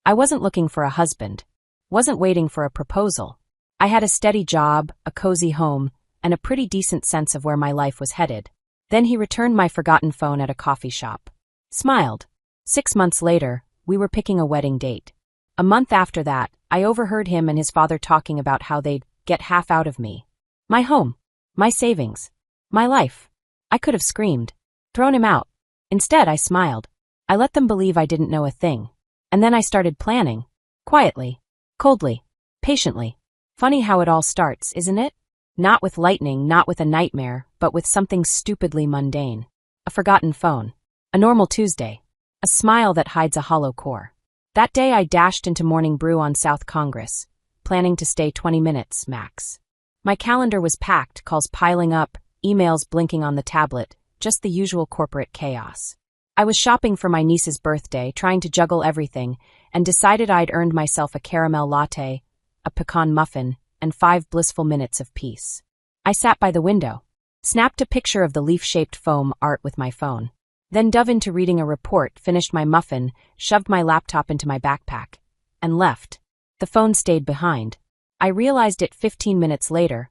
I wasn't looking for a husband. Wasn't waiting for a proposal. I had a steady job, a cozy home, and a pretty decent sense of where my life was headed. Then he returned my forgotten phone at a coffee shop. Smiled. 6 months later, we were picking a wedding date. A month after that, I overheard him and his father talking about how they'd get half out of me. My home. My savings. My life. I could have screamed. Thrown him out. Instead, I smiled. I let them believe I didn't know a thing. And then I started planning. Quietly. Coldly. Patiently. Funny how it all starts, isn't it? Not with lightning, not with a nightmare, but with something stupidly mundane. A forgotten phone. A normal Tuesday. A smile that hides a hollow core. That day I dashed into Morning Brew on South Congress, planning to stay 20 minutes, max. My calendar was packed, calls piling up, emails blinking on the tablet, just the usual corporate chaos. I was shopping for my niece's birthday, trying to juggle everything, and decided I'd earned myself a caramel latte, a pecan muffin, and 5 blissful minutes of peace. I sat by the window, snapped a picture of the leaf-shaped foam art with my phone, then dove into reading a report, finished my muffin, shoved my laptop into my backpack, and left. The phone stayed behind. I realized it 15 minutes later,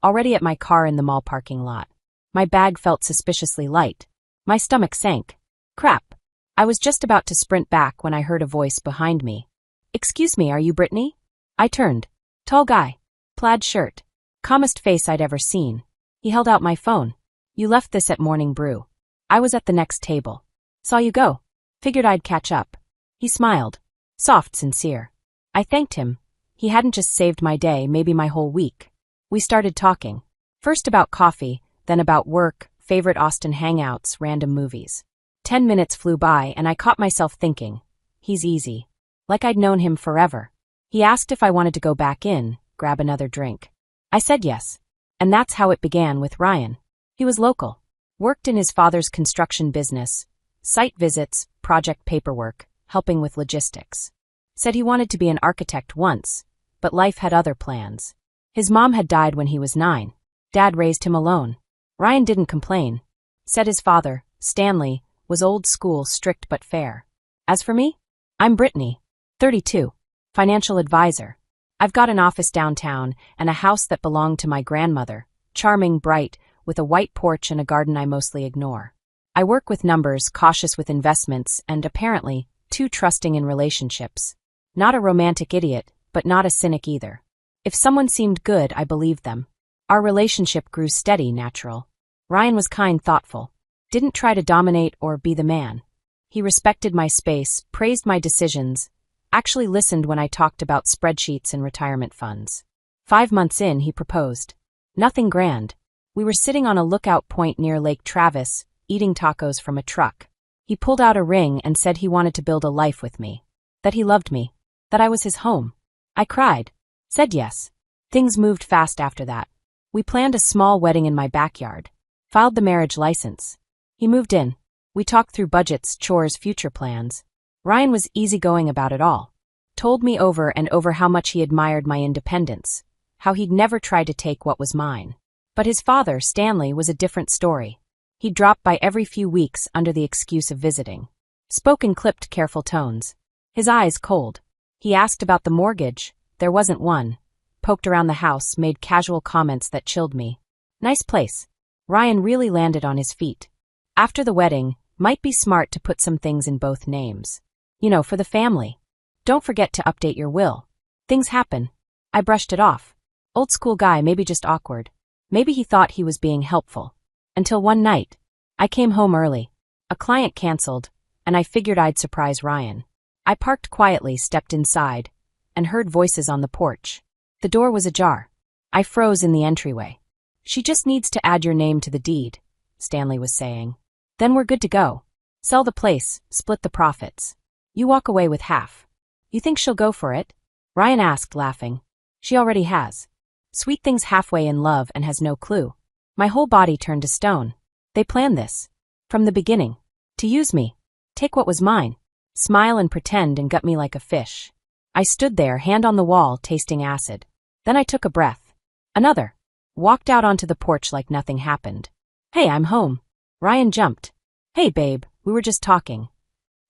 already at my car in the mall parking lot. My bag felt suspiciously light. My stomach sank. Crap. I was just about to sprint back when I heard a voice behind me. "Excuse me, are you Brittany?" I turned. Tall guy. Plaid shirt. Calmest face I'd ever seen. He held out my phone. "You left this at Morning Brew." I was at the next table. "Saw you go. Figured I'd catch up." He smiled. Soft, sincere. I thanked him. He hadn't just saved my day, maybe my whole week. We started talking. First about coffee, then about work, favorite Austin hangouts, random movies. 10 minutes flew by and I caught myself thinking, he's easy. Like I'd known him forever. He asked if I wanted to go back in, grab another drink. I said yes. And that's how it began with Ryan. He was local. Worked in his father's construction business. Site visits, project paperwork, helping with logistics. Said he wanted to be an architect once, but life had other plans. His mom had died when he was 9. Dad raised him alone. Ryan didn't complain. Said his father, Stanley, was old school, strict but fair. As for me, I'm Brittany, 32, financial advisor. I've got an office downtown and a house that belonged to my grandmother, charming, bright, with a white porch and a garden I mostly ignore. I work with numbers, cautious with investments, and apparently, too trusting in relationships. Not a romantic idiot, but not a cynic either. If someone seemed good, I believed them. Our relationship grew steady, natural. Ryan was kind, thoughtful. Didn't try to dominate or be the man. He respected my space, praised my decisions, actually listened when I talked about spreadsheets and retirement funds. 5 months in, he proposed. Nothing grand. We were sitting on a lookout point near Lake Travis, eating tacos from a truck. He pulled out a ring and said he wanted to build a life with me. That he loved me. That I was his home. I cried. Said yes. Things moved fast after that. We planned a small wedding in my backyard. Filed the marriage license. He moved in. We talked through budgets, chores, future plans. Ryan was easygoing about it all. Told me over and over how much he admired my independence. How he'd never tried to take what was mine. But his father, Stanley, was a different story. He'd drop by every few weeks under the excuse of visiting. Spoke in clipped, careful tones. His eyes cold. He asked about the mortgage. There wasn't one. Poked around the house, made casual comments that chilled me. Nice place. Ryan really landed on his feet. After the wedding, might be smart to put some things in both names. You know, for the family. Don't forget to update your will. Things happen. I brushed it off. Old school guy, maybe just awkward. Maybe he thought he was being helpful. Until one night. I came home early. A client canceled, and I figured I'd surprise Ryan. I parked quietly, stepped inside, and heard voices on the porch. The door was ajar. I froze in the entryway. "She just needs to add your name to the deed," Stanley was saying. "Then we're good to go. Sell the place, split the profits. You walk away with half." "You think she'll go for it?" Ryan asked, laughing. "She already has. Sweet things halfway in love and has no clue." My whole body turned to stone. They planned this. From the beginning. To use me. Take what was mine. Smile and pretend and gut me like a fish. I stood there, hand on the wall, tasting acid. Then I took a breath. Another. Walked out onto the porch like nothing happened. "Hey, I'm home." Ryan jumped. "Hey, babe, we were just talking."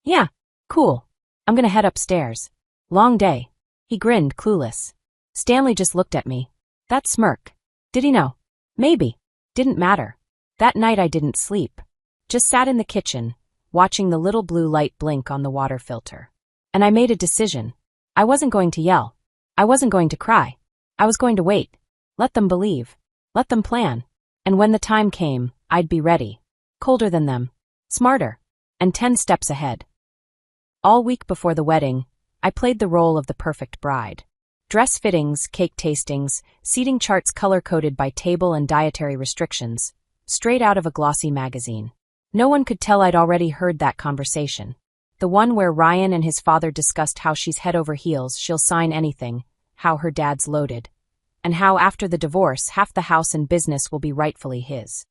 "Yeah, cool. I'm gonna head upstairs." Long day. He grinned, clueless. Stanley just looked at me. That smirk. Did he know? Maybe. Didn't matter. That night I didn't sleep. Just sat in the kitchen, watching the little blue light blink on the water filter. And I made a decision. I wasn't going to yell. I wasn't going to cry. I was going to wait. Let them believe. Let them plan. And when the time came, I'd be ready. Colder than them. Smarter. And 10 steps ahead. All week before the wedding, I played the role of the perfect bride. Dress fittings, cake tastings, seating charts color-coded by table and dietary restrictions, straight out of a glossy magazine. No one could tell I'd already heard that conversation. The one where Ryan and his father discussed how she's head over heels, she'll sign anything, how her dad's loaded, and how after the divorce half the house and business will be rightfully his.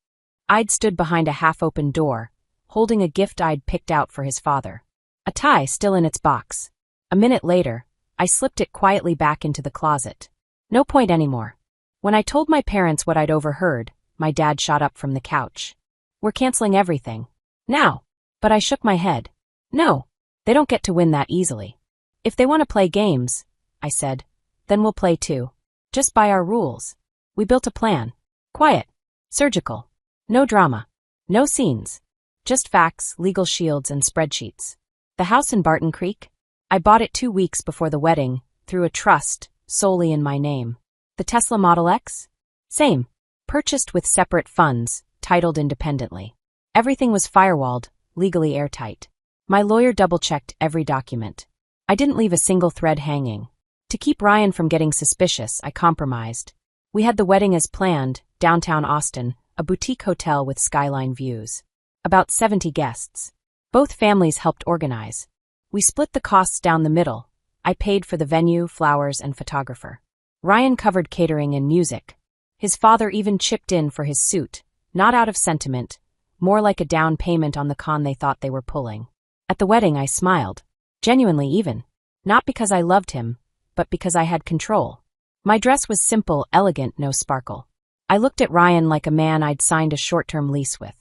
I'd stood behind a half-open door, holding a gift I'd picked out for his father. A tie still in its box. A minute later, I slipped it quietly back into the closet. No point anymore. When I told my parents what I'd overheard, my dad shot up from the couch. We're canceling everything. Now. But I shook my head. No, they don't get to win that easily. If they want to play games, I said, then we'll play too. Just by our rules. We built a plan. Quiet. Surgical. No drama. No scenes. Just facts, legal shields, and spreadsheets. The house in Barton Creek? I bought it 2 weeks before the wedding, through a trust, solely in my name. The Tesla Model X? Same. Purchased with separate funds, titled independently. Everything was firewalled, legally airtight. My lawyer double-checked every document. I didn't leave a single thread hanging. To keep Ryan from getting suspicious, I compromised. We had the wedding as planned, downtown Austin, a boutique hotel with skyline views. About 70 guests. Both families helped organize. We split the costs down the middle. I paid for the venue, flowers, and photographer. Ryan covered catering and music. His father even chipped in for his suit, not out of sentiment, more like a down payment on the con they thought they were pulling. At the wedding I smiled. Genuinely even. Not because I loved him, but because I had control. My dress was simple, elegant, no sparkle. I looked at Ryan like a man I'd signed a short-term lease with.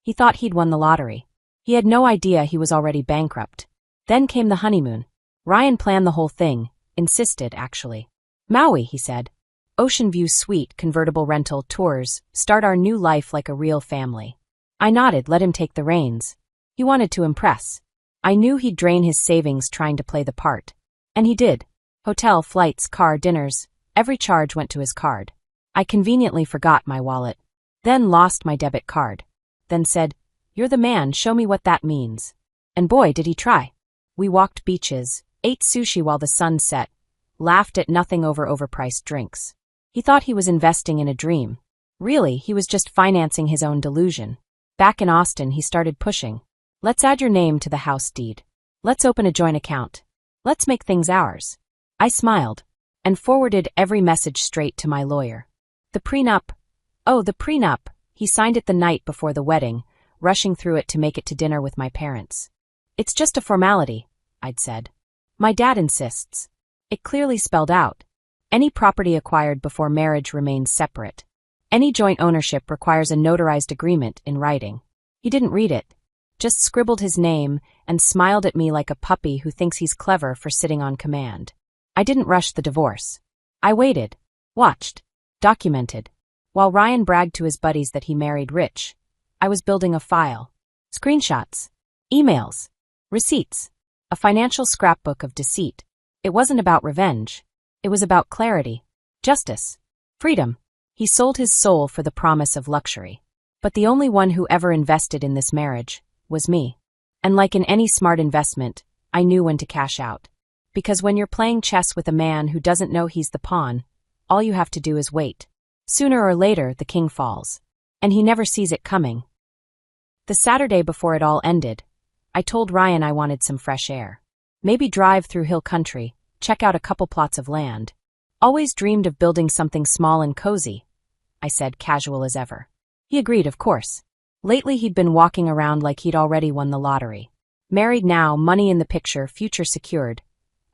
He thought he'd won the lottery. He had no idea he was already bankrupt. Then came the honeymoon. Ryan planned the whole thing, insisted, actually. Maui, he said. Ocean view suite, convertible rental, tours, start our new life like a real family. I nodded, let him take the reins. He wanted to impress. I knew he'd drain his savings trying to play the part. And he did. Hotel, flights, car, dinners, every charge went to his card. I conveniently forgot my wallet. Then lost my debit card. Then said, "You're the man, show me what that means." And boy, did he try. We walked beaches, ate sushi while the sun set, laughed at nothing over overpriced drinks. He thought he was investing in a dream. Really, he was just financing his own delusion. Back in Austin, he started pushing. Let's add your name to the house deed. Let's open a joint account. Let's make things ours. I smiled and forwarded every message straight to my lawyer. The prenup. Oh, the prenup. He signed it the night before the wedding, rushing through it to make it to dinner with my parents. It's just a formality, I'd said. My dad insists. It clearly spelled out. Any property acquired before marriage remains separate. Any joint ownership requires a notarized agreement in writing. He didn't read it, just scribbled his name and smiled at me like a puppy who thinks he's clever for sitting on command. I didn't rush the divorce. I waited, watched, documented. While Ryan bragged to his buddies that he married rich, I was building a file. Screenshots, emails, receipts, a financial scrapbook of deceit. It wasn't about revenge. It was about clarity, justice, freedom. He sold his soul for the promise of luxury. But the only one who ever invested in this marriage was me. And like in any smart investment, I knew when to cash out. Because when you're playing chess with a man who doesn't know he's the pawn, all you have to do is wait. Sooner or later, the king falls. And he never sees it coming. The Saturday before it all ended, I told Ryan I wanted some fresh air. Maybe drive through hill country, check out a couple plots of land. Always dreamed of building something small and cozy, I said, casual as ever. He agreed, of course. Lately he'd been walking around like he'd already won the lottery. Married now, money in the picture, future secured.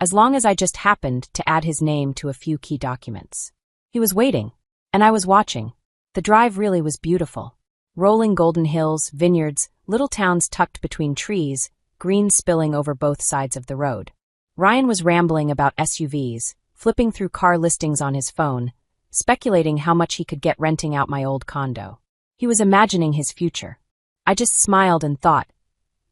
As long as I just happened to add his name to a few key documents. He was waiting, and I was watching. The drive really was beautiful. Rolling golden hills, vineyards, little towns tucked between trees, green spilling over both sides of the road. Ryan was rambling about SUVs, flipping through car listings on his phone, speculating how much he could get renting out my old condo. He was imagining his future. I just smiled and thought,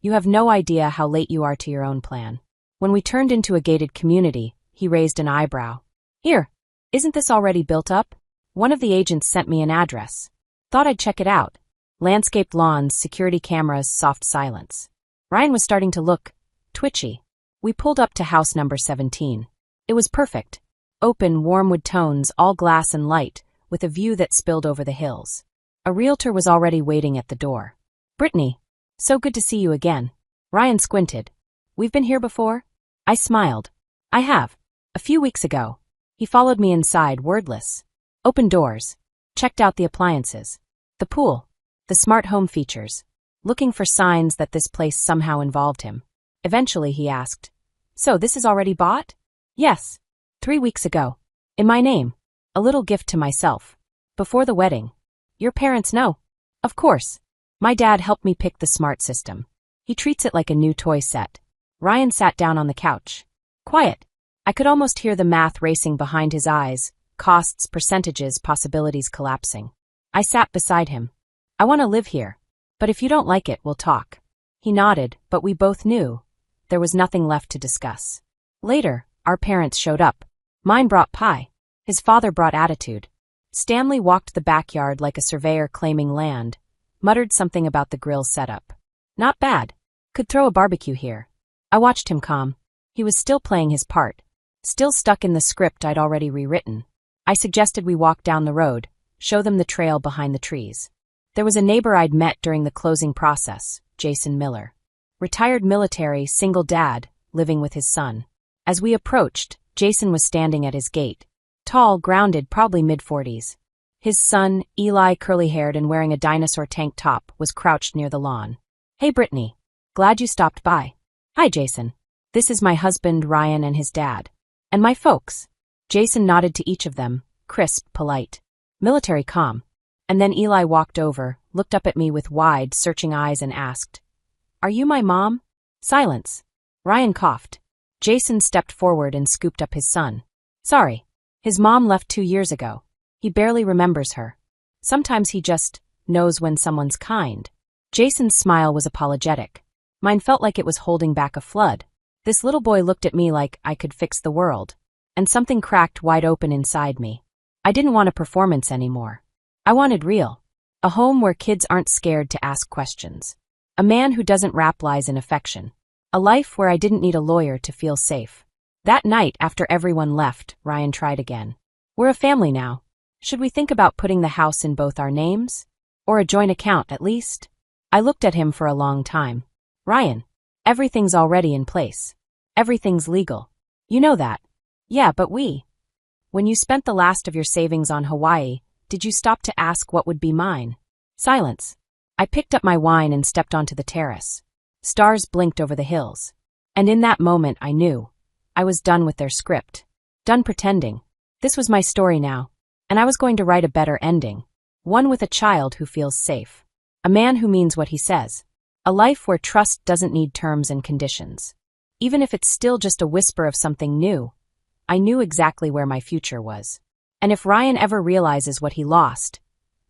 you have no idea how late you are to your own plan. When we turned into a gated community, he raised an eyebrow. Here, isn't this already built up? One of the agents sent me an address. Thought I'd check it out. Landscaped lawns, security cameras, soft silence. Ryan was starting to look twitchy. We pulled up to house number 17. It was perfect. Open, warm wood tones, all glass and light, with a view that spilled over the hills. A realtor was already waiting at the door. Brittany, so good to see you again. Ryan squinted. We've been here before? I smiled. I have. A few weeks ago. He followed me inside, wordless. Opened doors. Checked out the appliances. The pool. The smart home features. Looking for signs that this place somehow involved him. Eventually he asked, so this is already bought? Yes. 3 weeks ago. In my name. A little gift to myself. Before the wedding. Your parents know? Of course. My dad helped me pick the smart system. He treats it like a new toy set. Ryan sat down on the couch. Quiet. I could almost hear the math racing behind his eyes, costs, percentages, possibilities collapsing. I sat beside him. I want to live here. But if you don't like it, we'll talk. He nodded, but we both knew. There was nothing left to discuss. Later, our parents showed up. Mine brought pie. His father brought attitude. Stanley walked the backyard like a surveyor claiming land, muttered something about the grill setup. Not bad. Could throw a barbecue here. I watched him calm. He was still playing his part. Still stuck in the script I'd already rewritten. I suggested we walk down the road, show them the trail behind the trees. There was a neighbor I'd met during the closing process, Jason Miller. Retired military, single dad, living with his son. As we approached, Jason was standing at his gate. Tall, grounded, probably mid-40s. His son, Eli, curly-haired and wearing a dinosaur tank top, was crouched near the lawn. Hey Brittany. Glad you stopped by. Hi Jason. This is my husband, Ryan, and his dad. And my folks. Jason nodded to each of them, crisp, polite. Military calm. And then Eli walked over, looked up at me with wide, searching eyes and asked, Are you my mom? Silence. Ryan coughed. Jason stepped forward and scooped up his son. Sorry. His mom left 2 years ago. He barely remembers her. Sometimes he just knows when someone's kind. Jason's smile was apologetic. Mine felt like it was holding back a flood. This little boy looked at me like I could fix the world. And something cracked wide open inside me. I didn't want a performance anymore. I wanted real. A home where kids aren't scared to ask questions. A man who doesn't wrap lies in affection. A life where I didn't need a lawyer to feel safe. That night, after everyone left, Ryan tried again. We're a family now. Should we think about putting the house in both our names? Or a joint account, at least? I looked at him for a long time. Ryan, everything's already in place. Everything's legal. You know that. Yeah, but when you spent the last of your savings on Hawaii, did you stop to ask what would be mine? Silence. I picked up my wine and stepped onto the terrace. Stars blinked over the hills. And in that moment I knew. I was done with their script. Done pretending. This was my story now. And I was going to write a better ending. One with a child who feels safe. A man who means what he says. A life where trust doesn't need terms and conditions. Even if it's still just a whisper of something new, I knew exactly where my future was. And if Ryan ever realizes what he lost,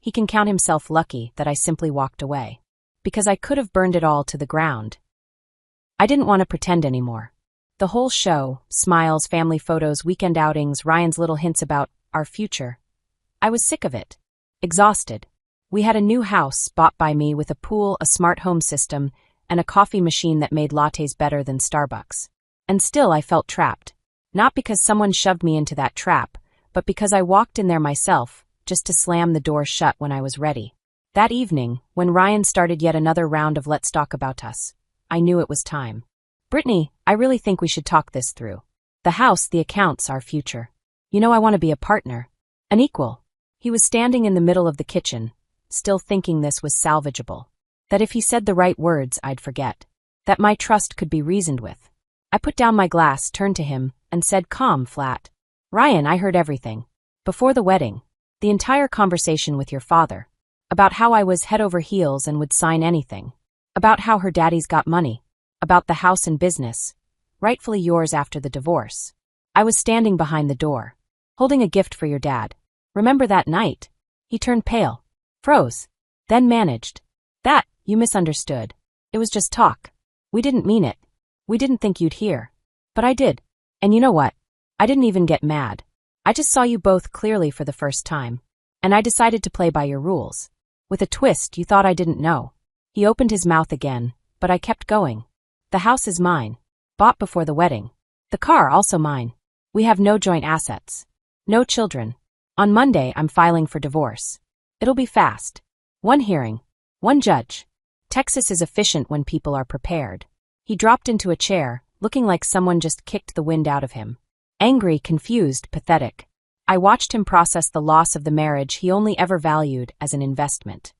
he can count himself lucky that I simply walked away. Because I could have burned it all to the ground. I didn't want to pretend anymore. The whole show, smiles, family photos, weekend outings, Ryan's little hints about our future. I was sick of it. Exhausted. We had a new house bought by me with a pool, a smart home system, and a coffee machine that made lattes better than Starbucks. And still I felt trapped. Not because someone shoved me into that trap, but because I walked in there myself, just to slam the door shut when I was ready. That evening, when Ryan started yet another round of Let's Talk About Us, I knew it was time. Brittany, I really think we should talk this through. The house, the accounts, our future. You know I want to be a partner. An equal. He was standing in the middle of the kitchen, still thinking this was salvageable. That if he said the right words, I'd forget. That my trust could be reasoned with. I put down my glass, turned to him, and said calm, flat. Ryan, I heard everything. Before the wedding. The entire conversation with your father. About how I was head over heels and would sign anything. About how her daddy's got money. About the house and business. rightfully yours after the divorce. I was standing behind the door, holding a gift for your dad. Remember that night? He turned pale, froze, then managed. That, you misunderstood. It was just talk. We didn't mean it. We didn't think you'd hear. But I did. And you know what? I didn't even get mad. I just saw you both clearly for the first time. And I decided to play by your rules. With a twist, you thought I didn't know. He opened his mouth again, but I kept going. The house is mine. Bought before the wedding. The car also mine. We have no joint assets. No children. On Monday, I'm filing for divorce. It'll be fast. One hearing. One judge. Texas is efficient when people are prepared. He dropped into a chair, looking like someone just kicked the wind out of him. Angry, confused, pathetic. I watched him process the loss of the marriage he only ever valued as an investment.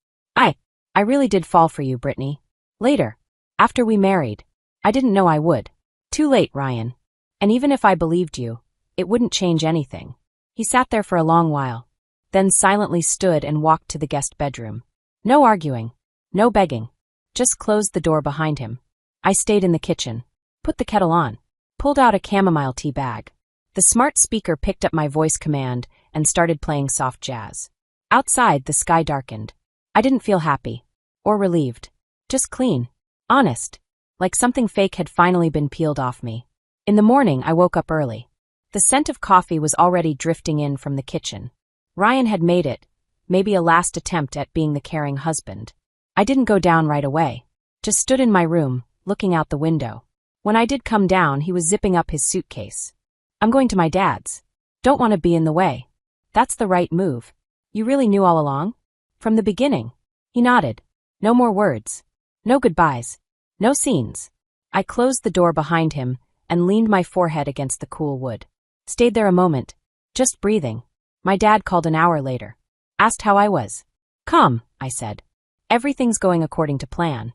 I really did fall for you, Brittany. Later. After we married. I didn't know I would. Too late, Ryan. And even if I believed you, it wouldn't change anything. He sat there for a long while, then silently stood and walked to the guest bedroom. No arguing. No begging. Just closed the door behind him. I stayed in the kitchen, put the kettle on, pulled out a chamomile tea bag. The smart speaker picked up my voice command and started playing soft jazz. Outside, the sky darkened. I didn't feel happy. Or relieved. Just clean. Honest. Like something fake had finally been peeled off me. In the morning, I woke up early. The scent of coffee was already drifting in from the kitchen. Ryan had made it, maybe a last attempt at being the caring husband. I didn't go down right away. Just stood in my room, looking out the window. When I did come down, he was zipping up his suitcase. I'm going to my dad's. Don't want to be in the way. That's the right move. You really knew all along? From the beginning. He nodded. No more words. No goodbyes. No scenes. I closed the door behind him and leaned my forehead against the cool wood. Stayed there a moment, just breathing. My dad called an hour later. Asked how I was. Calm, I said. Everything's going according to plan.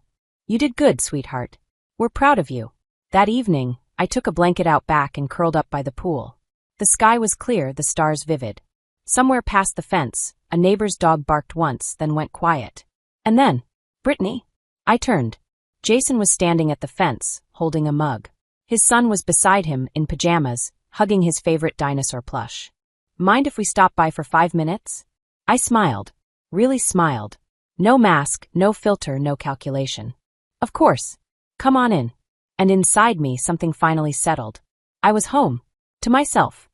You did good, sweetheart. We're proud of you. That evening, I took a blanket out back and curled up by the pool. The sky was clear, the stars vivid. Somewhere past the fence, a neighbor's dog barked once, then went quiet. And then, Brittany. I turned. Jason was standing at the fence, holding a mug. His son was beside him, in pajamas, hugging his favorite dinosaur plush. Mind if we stop by for 5 minutes? I smiled. Really smiled. No mask, no filter, no calculation. Of course. Come on in. And inside me, something finally settled. I was home. To myself.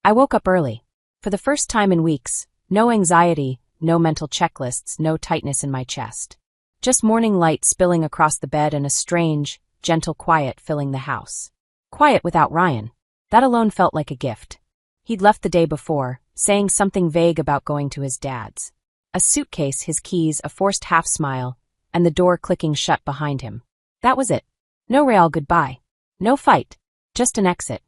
I woke up early. For the first time in weeks, no anxiety, no mental checklists, no tightness in my chest. Just morning light spilling across the bed and a strange, gentle quiet filling the house. Quiet without Ryan. That alone felt like a gift. He'd left the day before, saying something vague about going to his dad's. A suitcase, his keys, a forced half-smile, and the door clicking shut behind him. That was it. No real goodbye. No fight. Just an exit.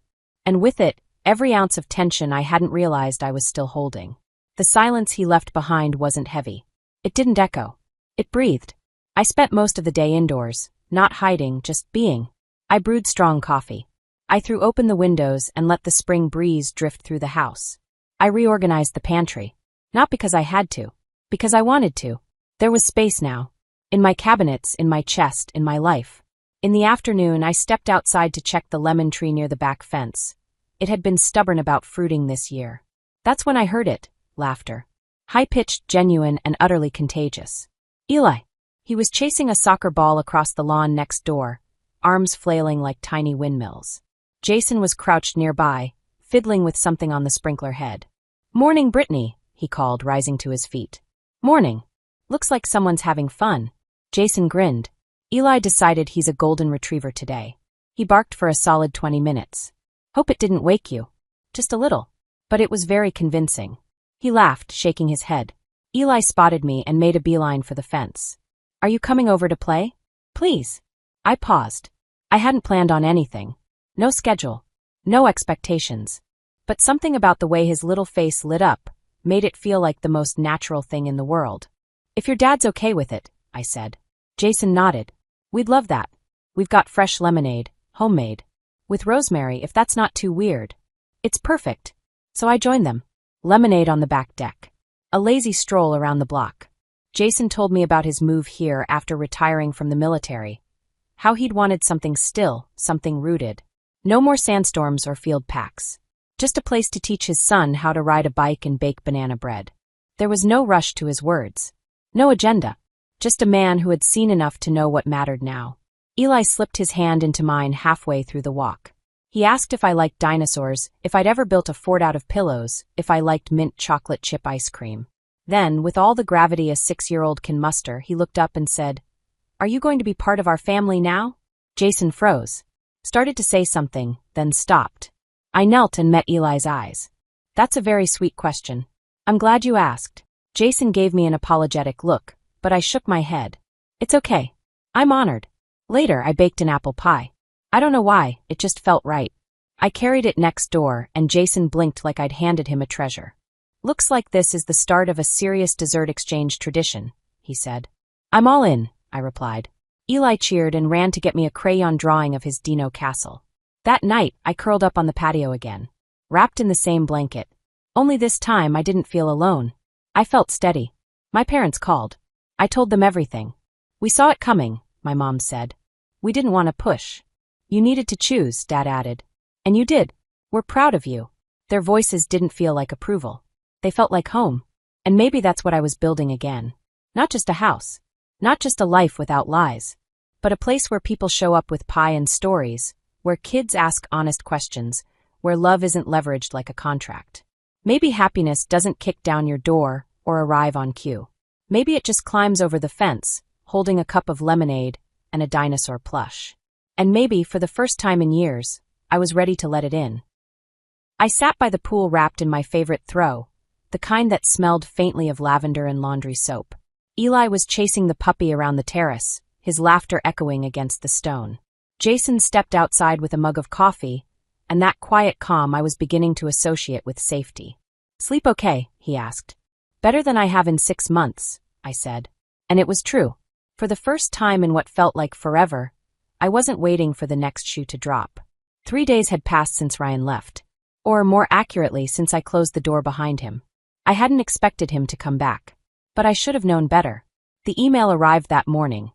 And with it, every ounce of tension I hadn't realized I was still holding. The silence he left behind wasn't heavy. It didn't echo. It breathed. I spent most of the day indoors, not hiding, just being. I brewed strong coffee. I threw open the windows and let the spring breeze drift through the house. I reorganized the pantry. Not because I had to. Because I wanted to. There was space now. In my cabinets, in my chest, in my life. In the afternoon, I stepped outside to check the lemon tree near the back fence. It had been stubborn about fruiting this year. That's when I heard it. Laughter. High-pitched, genuine, and utterly contagious. Eli. He was chasing a soccer ball across the lawn next door, arms flailing like tiny windmills. Jason was crouched nearby, fiddling with something on the sprinkler head. Morning, Brittany, he called, rising to his feet. Morning. Looks like someone's having fun. Jason grinned. Eli decided he's a golden retriever today. He barked for a solid 20 minutes. Hope it didn't wake you. Just a little. But it was very convincing. He laughed, shaking his head. Eli spotted me and made a beeline for the fence. Are you coming over to play? Please. I paused. I hadn't planned on anything. No schedule. No expectations. But something about the way his little face lit up made it feel like the most natural thing in the world. If your dad's okay with it, I said. Jason nodded. We'd love that. We've got fresh lemonade, homemade. With rosemary, if that's not too weird. It's perfect. So I joined them. Lemonade on the back deck. A lazy stroll around the block. Jason told me about his move here after retiring from the military. How he'd wanted something still, something rooted. No more sandstorms or field packs. Just a place to teach his son how to ride a bike and bake banana bread. There was no rush to his words. No agenda. Just a man who had seen enough to know what mattered now. Eli slipped his hand into mine halfway through the walk. He asked if I liked dinosaurs, if I'd ever built a fort out of pillows, if I liked mint chocolate chip ice cream. Then, with all the gravity a 6-year-old can muster, he looked up and said, "Are you going to be part of our family now?" Jason froze. Started to say something, then stopped. I knelt and met Eli's eyes. "That's a very sweet question. I'm glad you asked." Jason gave me an apologetic look, but I shook my head. "It's okay. I'm honored." Later, I baked an apple pie. I don't know why, it just felt right. I carried it next door, and Jason blinked like I'd handed him a treasure. "Looks like this is the start of a serious dessert exchange tradition," he said. "I'm all in," I replied. Eli cheered and ran to get me a crayon drawing of his Dino castle. That night, I curled up on the patio again, wrapped in the same blanket. Only this time I didn't feel alone. I felt steady. My parents called. I told them everything. "We saw it coming," my mom said. "We didn't want to push." "You needed to choose," Dad added. "And you did. We're proud of you." Their voices didn't feel like approval. They felt like home. And maybe that's what I was building again. Not just a house. Not just a life without lies. But a place where people show up with pie and stories, where kids ask honest questions, where love isn't leveraged like a contract. Maybe happiness doesn't kick down your door or arrive on cue. Maybe it just climbs over the fence, holding a cup of lemonade and a dinosaur plush. And maybe, for the first time in years, I was ready to let it in. I sat by the pool wrapped in my favorite throw, the kind that smelled faintly of lavender and laundry soap. Eli was chasing the puppy around the terrace, his laughter echoing against the stone. Jason stepped outside with a mug of coffee, and that quiet calm I was beginning to associate with safety. "Sleep okay?" he asked. "Better than I have in 6 months," I said. And it was true. For the first time in what felt like forever, I wasn't waiting for the next shoe to drop. 3 days had passed since Ryan left. Or, more accurately, since I closed the door behind him. I hadn't expected him to come back. But I should have known better. The email arrived that morning,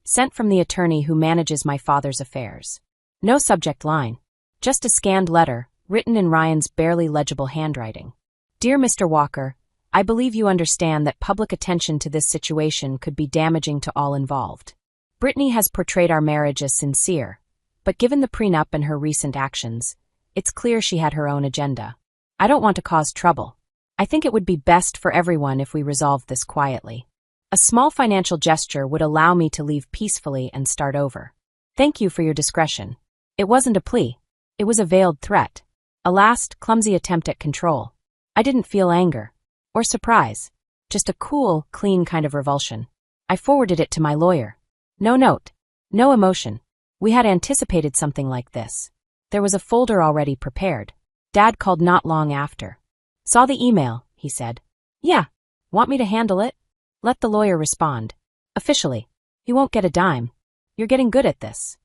sent from the attorney who manages my father's affairs. No subject line. Just a scanned letter, written in Ryan's barely legible handwriting. "Dear Mr. Walker, I believe you understand that public attention to this situation could be damaging to all involved. Brittany has portrayed our marriage as sincere, but given the prenup and her recent actions, it's clear she had her own agenda. I don't want to cause trouble. I think it would be best for everyone if we resolved this quietly. A small financial gesture would allow me to leave peacefully and start over. Thank you for your discretion." It wasn't a plea. It was a veiled threat. A last, clumsy attempt at control. I didn't feel anger. Or surprise. Just a cool, clean kind of revulsion. I forwarded it to my lawyer. No note. No emotion. We had anticipated something like this. There was a folder already prepared. Dad called not long after. "Saw the email," he said. "Yeah. Want me to handle it?" Let the lawyer respond. "Officially. You won't get a dime. You're getting good at this."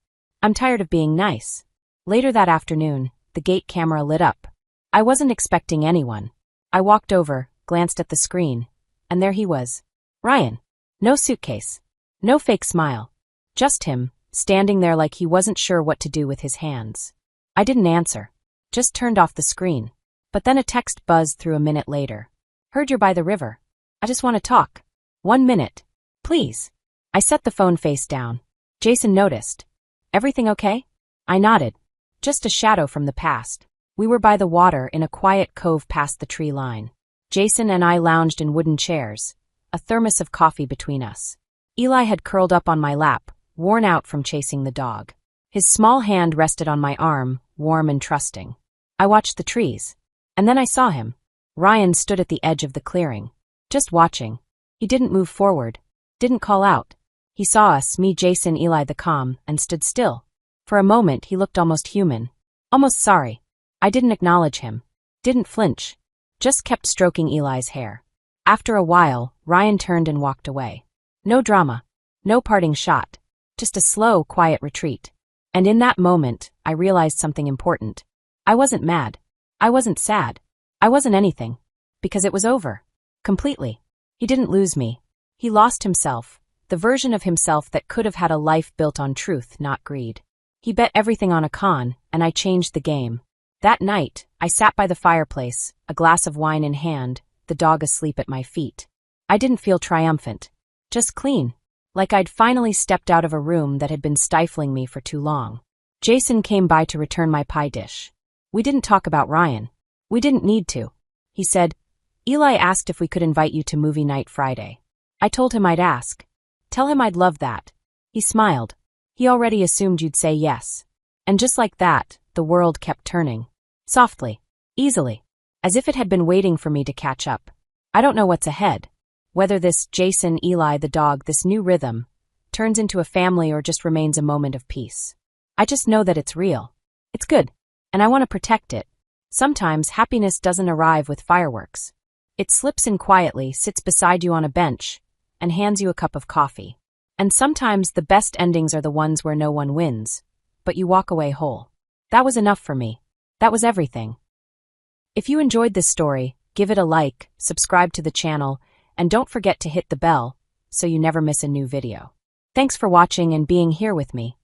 I'm tired of being nice. Later that afternoon, the gate camera lit up. I wasn't expecting anyone. I walked over, glanced at the screen, and there he was. Ryan. No suitcase. No fake smile. Just him, standing there like he wasn't sure what to do with his hands. I didn't answer. Just turned off the screen. But then a text buzzed through a minute later. "Heard you're by the river. I just want to talk. 1 minute. Please." I set the phone face down. Jason noticed. "Everything okay?" I nodded. Just a shadow from the past. We were by the water in a quiet cove past the tree line. Jason and I lounged in wooden chairs, a thermos of coffee between us. Eli had curled up on my lap, worn out from chasing the dog. His small hand rested on my arm, warm and trusting. I watched the trees. And then I saw him. Ryan stood at the edge of the clearing, just watching. He didn't move forward, didn't call out. He saw us, me, Jason, Eli, the calm, and stood still. For a moment he looked almost human, almost sorry. I didn't acknowledge him, didn't flinch, just kept stroking Eli's hair. After a while, Ryan turned and walked away. No drama, no parting shot, just a slow, quiet retreat. And in that moment, I realized something important. I wasn't mad. I wasn't sad. I wasn't anything. Because it was over. Completely. He didn't lose me. He lost himself, The version of himself that could have had a life built on truth, not greed. He bet everything on a con, and I changed the game. That night, I sat by the fireplace, a glass of wine in hand, the dog asleep at my feet. I didn't feel triumphant. Just clean. Like I'd finally stepped out of a room that had been stifling me for too long. Jason came by to return my pie dish. We didn't talk about Ryan. We didn't need to. He said, "Eli asked if we could invite you to movie night Friday." I told him I'd ask. Tell him I'd love that. He smiled. He already assumed you'd say yes. And just like that, the world kept turning. Softly. Easily. As if it had been waiting for me to catch up. I don't know what's ahead. Whether this Jason, Eli, the dog, this new rhythm, turns into a family or just remains a moment of peace. I just know that it's real. It's good. And I want to protect it. Sometimes happiness doesn't arrive with fireworks. It slips in quietly, sits beside you on a bench, and hands you a cup of coffee. And sometimes the best endings are the ones where no one wins, but you walk away whole. That was enough for me. That was everything. If you enjoyed this story, give it a like, subscribe to the channel, and don't forget to hit the bell so you never miss a new video. Thanks for watching and being here with me.